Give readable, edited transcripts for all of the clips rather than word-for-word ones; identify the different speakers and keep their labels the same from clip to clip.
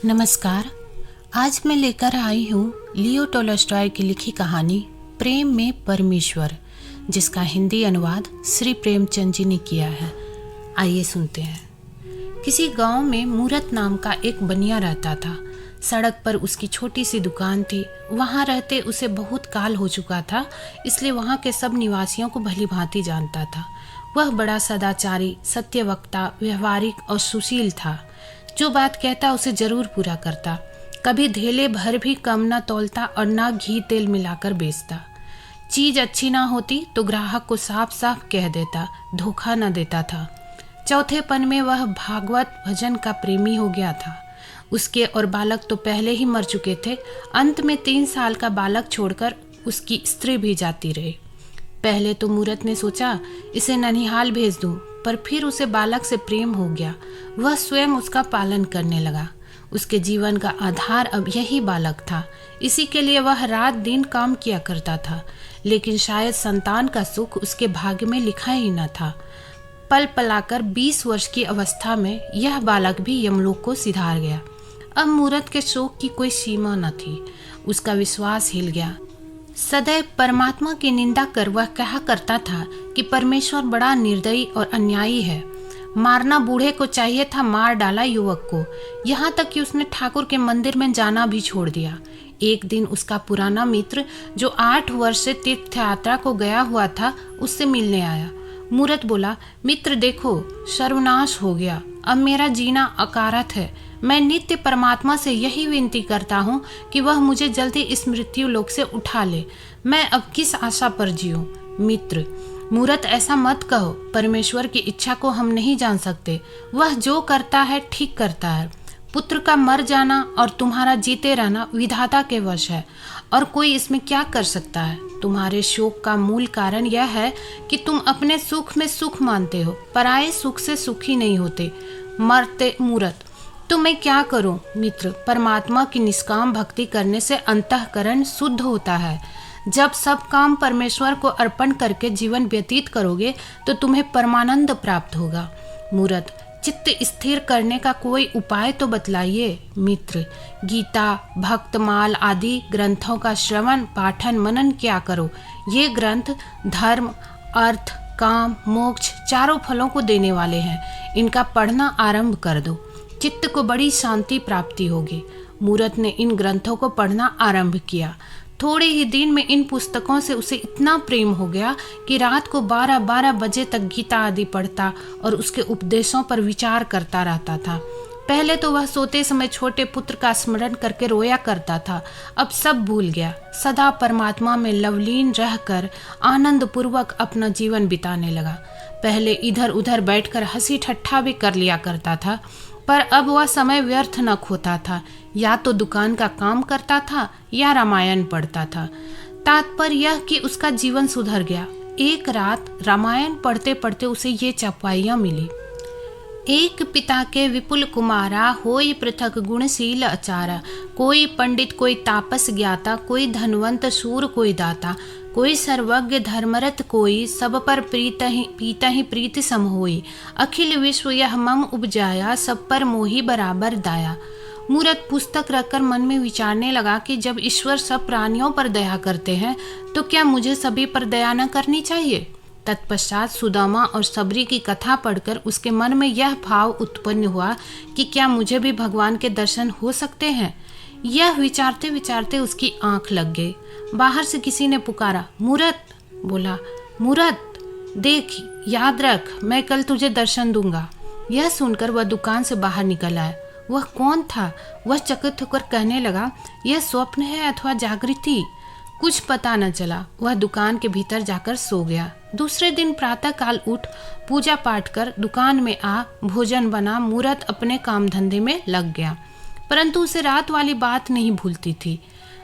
Speaker 1: नमस्कार। आज मैं लेकर आई हूँ लियो टोल्स्टॉय की लिखी कहानी प्रेम में परमेश्वर, जिसका हिंदी अनुवाद श्री प्रेमचंद जी ने किया है। आइए सुनते हैं। किसी गांव में मूरत नाम का एक बनिया रहता था। सड़क पर उसकी छोटी सी दुकान थी। वहां रहते उसे बहुत काल हो चुका था, इसलिए वहां के सब निवासियों को भली भांति जानता था। वह बड़ा सदाचारी, सत्यवक्ता, व्यवहारिक और सुशील था। जो बात कहता उसे जरूर पूरा करता। कभी धेले भर भी कम न तौलता और न घी तेल मिलाकर बेचता। चीज अच्छी ना होती तो ग्राहक को साफ साफ कह देता, धोखा न देता था। चौथेपन में वह भागवत भजन का प्रेमी हो गया था। उसके और बालक तो पहले ही मर चुके थे। अंत में 3 साल का बालक छोड़कर उसकी स्त्री भी जाती रही। पहले तो मूरत ने सोचा इसे ननिहाल भेज दूं, पर फिर उसे बालक से प्रेम हो गया। वह स्वयं उसका पालन करने लगा। उसके जीवन का आधार अब यही बालक था। इसी के लिए वह रात दिन काम किया करता था। लेकिन शायद संतान का सुख उसके भाग्य में लिखा ही न था। पल पलाकर 20 वर्ष की अवस्था में यह बालक भी यमलोक को सिधार गया। अब मूरत के शोक की कोई सीमा न थी। उसका विश्वास हिल गया। सदैव परमात्मा की निंदा कर वह कहा करता था कि परमेश्वर बड़ा निर्दयी और अन्यायी है। मारना बूढ़े को चाहिए था, मार डाला युवक को। यहाँ तक कि उसने ठाकुर के मंदिर में जाना भी छोड़ दिया। एक दिन उसका पुराना मित्र, जो 8 वर्ष से तीर्थ यात्रा को गया हुआ था, उससे मिलने आया। मूरत बोला, मित्र देखो, सर्वनाश हो गया। अब मेरा जीना अकारत है। मैं नित्य परमात्मा से यही विनती करता हूँ कि वह मुझे जल्दी इस मृत्यु लोक से उठा ले। मैं अब किस आशा पर जीऊँ? मित्र, मूरत ऐसा मत कहो। परमेश्वर की इच्छा को हम नहीं जान सकते। वह जो करता है ठीक करता है। पुत्र का मर जाना और तुम्हारा जीते रहना विधाता के वश है, और कोई इसमें क्या कर सकता है? तुम्हारे शोक का मूल कारण यह है कि तुम अपने सुख में सुख मानते हो, पराये सुख से सुखी नहीं होते। मरते मूरत, तो मैं क्या करूं? मित्र, परमात्मा की निष्काम भक्ति करने से अंतःकरण शुद्ध होता है। जब सब काम परमेश्वर को अर्पण करके जीवन व्यतीत करोगे तो तुम्हें परमानंद प्राप्त होगा। मूरत, चित्त स्थिर करने का कोई उपाय तो बतलाइए। मित्र, गीता, भक्तमाल आदि ग्रंथों का श्रवण, पाठन, मनन क्या करो। ये ग्रंथ धर्म, अर्थ, काम, मोक्ष चारों फलों को देने वाले हैं। इनका पढ़ना आरंभ कर दो। चित्त को बड़ी शांति प्राप्ति होगी। मूरत ने इन ग्रंथों को पढ़ना आरंभ किया। थोड़े ही दिन में इन पुस्तकों से उसे इतना प्रेम हो गया कि रात को 12-12 बजे तक गीता आदि पढ़ता और उसके उपदेशों पर विचार करता रहता था। पहले तो वह सोते समय छोटे पुत्र का स्मरण करके रोया करता था। अब सब भूल गया। सदा परमात्मा में लवलीन रहकर आनंद पूर्वक अपना जीवन बिताने लगा। पहले इधर उधर बैठकर हंसी ठट्ठा भी कर लिया करता था, पर अब वह समय व्यर्थ न खोता था। या तो दुकान का काम करता था या रामायण पढ़ता था। तात्पर्य यह कि उसका जीवन सुधर गया। एक रात रामायण पढ़ते पढ़ते उसे ये चौपाइयाँ मिली। एक पिता के विपुल कुमारा, होई पृथक गुणशील अचारा। कोई पंडित, कोई तापस ज्ञाता, कोई धनवंत शूर, कोई दाता। कोई सर्वज्ञ धर्मरत कोई, सब पर पीता ही प्रीति सम होई। अखिल विश्व यह मम उपजाया, सब पर मोही बराबर दाया। मूरत पुस्तक रखकर मन में विचारने लगा कि जब ईश्वर सब प्राणियों पर दया करते हैं तो क्या मुझे सभी पर दया न करनी चाहिए? तत्पश्चात सुदामा और सबरी की कथा पढ़कर उसके मन में यह भाव उत्पन्न हुआ कि क्या मुझे भी भगवान के दर्शन हो सकते हैं? यह विचारते विचारते उसकी आंख लग गई। बाहर से किसी ने पुकारा, मूरत। बोला, मूरत देख, याद रख, मैं कल तुझे दर्शन दूंगा। यह सुनकर वह दुकान से बाहर निकल आया। वह कौन था? वह चकित होकर कहने लगा, यह स्वप्न है अथवा जागृति? कुछ पता न चला। वह दुकान के भीतर जाकर सो गया। दूसरे दिन प्रातः काल उठ पूजा पाठ कर दुकान में आ भोजन बना। मूरत अपने काम धंधे में लग गया, परंतु उसे रात वाली बात नहीं भूलती थी।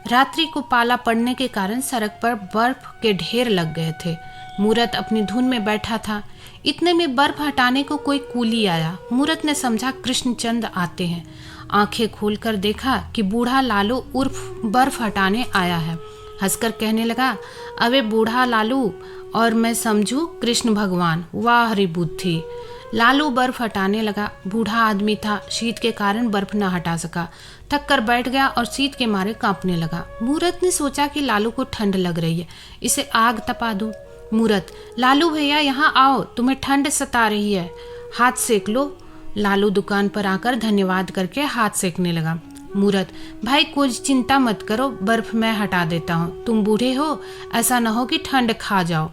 Speaker 1: रात्रि को पाला पड़ने के कारण सड़क पर बर्फ के ढेर लग गए थे। मूरत अपनी धुन में बैठा था। इतने में बर्फ हटाने को कोई कूली आया। मूरत ने समझा कृष्णचंद आते हैं। आंखें खोलकर देखा कि बूढ़ा लालू उर्फ बर्फ हटाने आया है। हंसकर कहने लगा, अबे बूढ़ा लालू, और मैं समझू कृष्ण भगवान। वाह हरि बुद्धि! लालू बर्फ हटाने लगा। बूढ़ा आदमी था, शीत के कारण बर्फ न हटा सका, थक कर बैठ गया और शीत के मारे कांपने लगा। मूरत ने सोचा कि लालू को ठंड लग रही है, इसे आग तपा दूं। मूरत, लालू भैया यहाँ आओ, तुम्हें ठंड सता रही है, हाथ सेक लो। लालू दुकान पर आकर धन्यवाद करके हाथ सेकने लगा। मूरत, भाई कुछ चिंता मत करो, बर्फ मैं हटा देता हूँ, तुम बूढ़े हो, ऐसा न हो कि ठंड खा जाओ।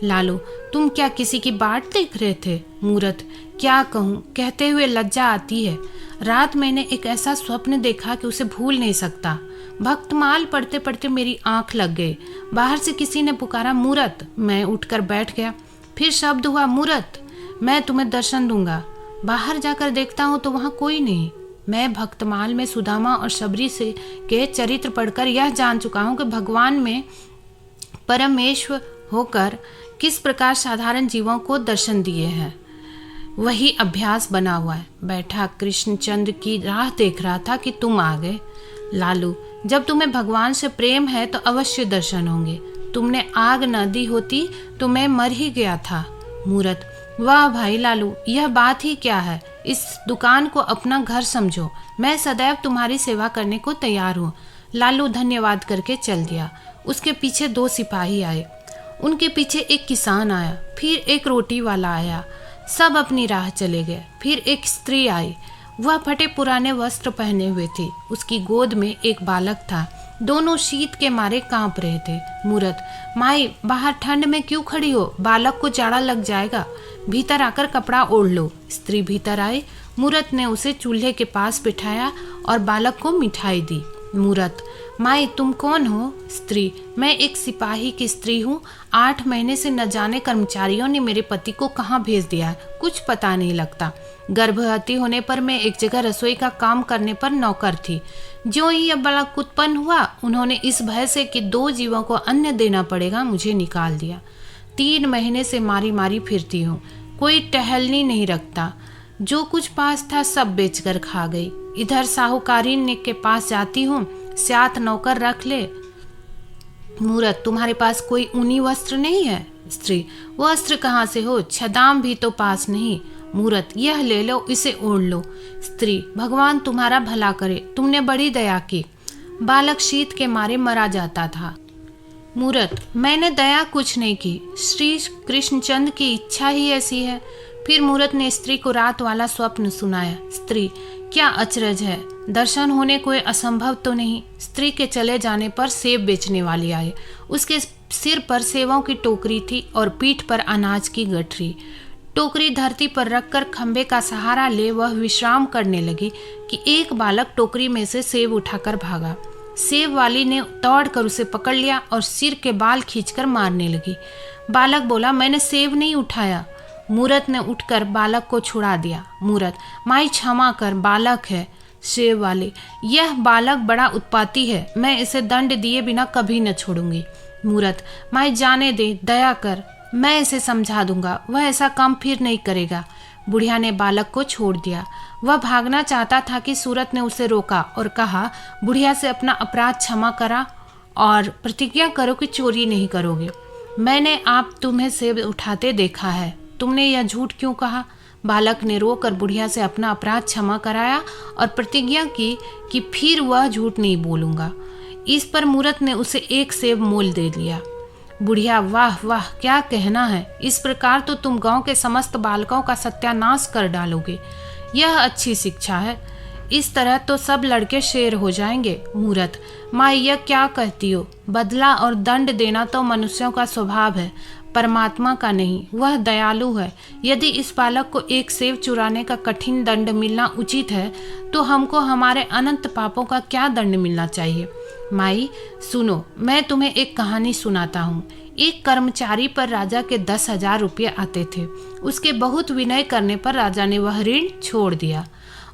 Speaker 1: लालू, तुम क्या किसी की बाट देख रहे थे? मूरत, क्या कहूँ, कहते हुए लज्जा आती है। रात मैंने एक ऐसा स्वप्न देखा कि उसे भूल नहीं सकता। भक्तमाल पढ़ते पढ़ते मेरी आंख लग गई। बाहर से किसी ने पुकारा, मूरत। मैं उठकर बैठ गया। फिर शब्द हुआ, मूरत, मैं तुम्हें दर्शन दूंगा। बाहर जाकर देखता हूँ तो वहाँ कोई नहीं। मैं भक्तमाल में सुदामा और शबरी से के चरित्र पढ़कर यह जान चुका हूँ कि भगवान में परमेश्वर होकर किस प्रकार साधारण जीवों को दर्शन दिए हैं। वही अभ्यास बना हुआ है। बैठा कृष्णचंद्र की राह देख रहा था कि तुम आ गए। लालू, जब तुम्हें भगवान से प्रेम है तो अवश्य दर्शन होंगे। तुमने आग न दी होती तो मैं मर ही गया था। मूरत, वाह भाई लालू, यह बात ही क्या है। इस दुकान को अपना घर समझो, मैं सदैव तुम्हारी सेवा करने को तैयार हूँ। लालू धन्यवाद करके चल दिया। उसके पीछे 2 सिपाही आए, उनके पीछे एक किसान आया, फिर एक रोटी वाला आया। सब अपनी राह चले गए। फिर एक स्त्री आई, वह फटे पुराने वस्त्र पहने हुए थी। उसकी गोद में एक बालक था। दोनों शीत के मारे कांप रहे थे। मूरत, माई बाहर ठंड में क्यों खड़ी हो, बालक को जाड़ा लग जाएगा, भीतर आकर कपड़ा ओढ़ लो। स्त्री भीतर आई। मूरत ने उसे चूल्हे के पास बिठाया और बालक को मिठाई दी। मूरत, माई तुम कौन हो? स्त्री, मैं एक सिपाही की स्त्री हूँ। 8 महीने से न जाने कर्मचारियों ने मेरे पति को कहाँ भेज दिया है, कुछ पता नहीं लगता। गर्भवती होने पर मैं एक जगह रसोई का काम करने पर नौकर थी। जो ही यह बालक उत्पन्न हुआ, उन्होंने इस भय से कि 2 जीवों को अन्न देना पड़ेगा, मुझे निकाल दिया। 3 महीने से मारी मारी फिरती हूँ, कोई टहलनी नहीं रखता। जो कुछ पास था सब बेचकर खा गई। इधर साहूकारीन के पास जाती हूँ, 7 नौकर रख ले। मूरत, तुम्हारे पास कोई ऊनी वस्त्र नहीं है? स्त्री, वस्त्र कहाँ से हो, छदाम भी तो पास नहीं। मूरत, यह ले लो, इसे ओढ़ लो। स्त्री, भगवान तुम्हारा भला करे, तुमने बड़ी दया की। बालक शीत के मारे मरा जाता था। मूरत, मैंने दया कुछ नहीं की, श्री कृष्णचंद्र की इच्छा ही ऐसी है। फिर मूरत ने स्त्री को रात वाला स्वप्न सुनाया। स्त्री, क्या अचरज है, दर्शन होने कोई असंभव तो नहीं। स्त्री के चले जाने पर सेब बेचने वाली आए। उसके सिर पर सेवों की टोकरी थी और पीठ पर अनाज की गठरी। टोकरी धरती पर रखकर खंभे का सहारा ले वह विश्राम करने लगी कि एक बालक टोकरी में से सेब उठाकर भागा। सेब वाली ने दौड़कर उसे पकड़ लिया और सिर के बाल खींचकर मारने लगी। बालक बोला, मैंने सेब नहीं उठाया। मूरत ने उठकर बालक को छुड़ा दिया। मूरत, माई क्षमा कर, बालक है। सेब वाले, यह बालक बड़ा उत्पाती है, मैं इसे दंड दिए बिना कभी न छोड़ूंगी। मूरत, माई जाने दे, दया कर, मैं इसे समझा दूंगा, वह ऐसा काम फिर नहीं करेगा। बुढ़िया ने बालक को छोड़ दिया। वह भागना चाहता था कि सूरत ने उसे रोका और कहा, बुढ़िया से अपना अपराध क्षमा करा और प्रतिज्ञा करो कि चोरी नहीं करोगे। मैंने आप तुम्हें सेब उठाते देखा है, तुमने यह झूठ क्यों कहा? बालक ने रोकर बुढ़िया से अपना अपराध क्षमा कराया और प्रतिज्ञा की कि फिर वह झूठ नहीं बोलूंगा। इस पर मूरत ने उसे एक सेब मोल दे लिया। बुढ़िया, वाह वाह, क्या कहना है, इस प्रकार तो तुम गांव के समस्त बालकों का सत्यानाश कर डालोगे। यह अच्छी शिक्षा है, इस तरह तो सब लड़के शेर हो जाएंगे। मूरत, माँ यह क्या कहती हो, बदला और दंड देना तो मनुष्यों का स्वभाव है, परमात्मा का नहीं, वह दयालु है। यदि इस बालक को एक सेब चुराने का कठिन दंड मिलना उचित है तो हमको हमारे अनंत पापों का क्या दंड मिलना चाहिए? माई सुनो, मैं तुम्हें एक कहानी सुनाता हूँ। एक कर्मचारी पर राजा के 10,000 रुपये आते थे। उसके बहुत विनय करने पर राजा ने वह ऋण छोड़ दिया।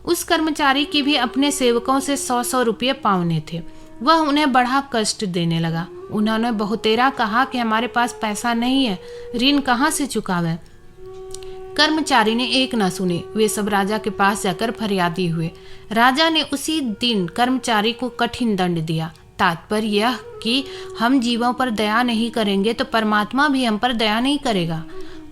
Speaker 1: उस कर्मचारी की भी अपने सेवकों से 100-100 रुपये पावने थे। वह उन्हें बड़ा कष्ट देने लगा। उन्होंने बहुतेरा कहा कि हमारे पास पैसा नहीं है, ऋण कहाँ से चुकावें। कर्मचारी ने एक न सुने, वे सब राजा के पास जाकर फरियादी हुए। राजा ने उसी दिन कर्मचारी को कठिन दंड दिया। तात्पर्य यह कि हम जीवों पर दया नहीं करेंगे तो परमात्मा भी हम पर दया नहीं करेगा।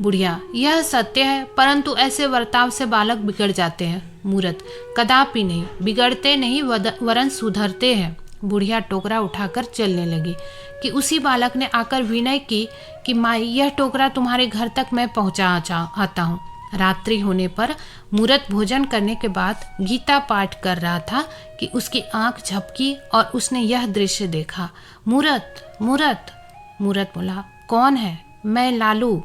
Speaker 1: बुढ़िया, यह सत्य है, परंतु ऐसे वर्ताव से बालक बिगड़ जाते हैं। मूरत, कदापि नहीं, बिगड़ते नहीं वरन सुधरते हैं। बुढ़िया टोकरा उठाकर चलने लगी कि उसी बालक ने आकर विनय की कि माई, यह टोकरा तुम्हारे घर तक मैं पहुंचा आता हूँ। रात्रि होने पर मूरत भोजन करने के बाद गीता पाठ कर रहा था कि उसकी आंख झपकी और उसने यह दृश्य देखा। मूरत, मूरत। मूरत बोला, कौन है? मैं लालू।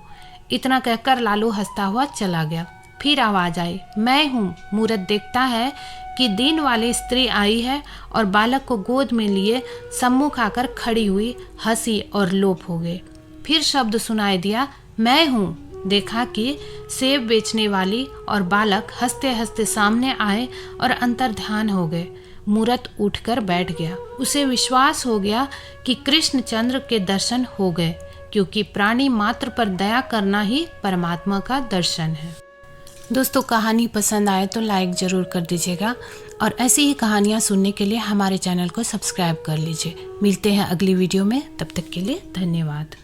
Speaker 1: इतना कहकर लालू हंसता हुआ चला गया। फिर आवाज आई, मैं हूँ। मूरत देखता है कि दीन वाली स्त्री आई है और बालक को गोद में लिए सम्मुख आकर खड़ी हुई, हंसी और लोप हो गए। फिर शब्द सुनाई दिया, मैं हूँ। देखा कि सेब बेचने वाली और बालक हंसते हंसते सामने आए और अंतर्ध्यान हो गए। मूरत उठकर बैठ गया। उसे विश्वास हो गया कि कृष्णचंद्र के दर्शन हो गए, क्योंकि प्राणी मात्र पर दया करना ही परमात्मा का दर्शन है। दोस्तों, कहानी पसंद आए तो लाइक ज़रूर कर दीजिएगा और ऐसी ही कहानियाँ सुनने के लिए हमारे चैनल को सब्सक्राइब कर लीजिए। मिलते हैं अगली वीडियो में, तब तक के लिए धन्यवाद।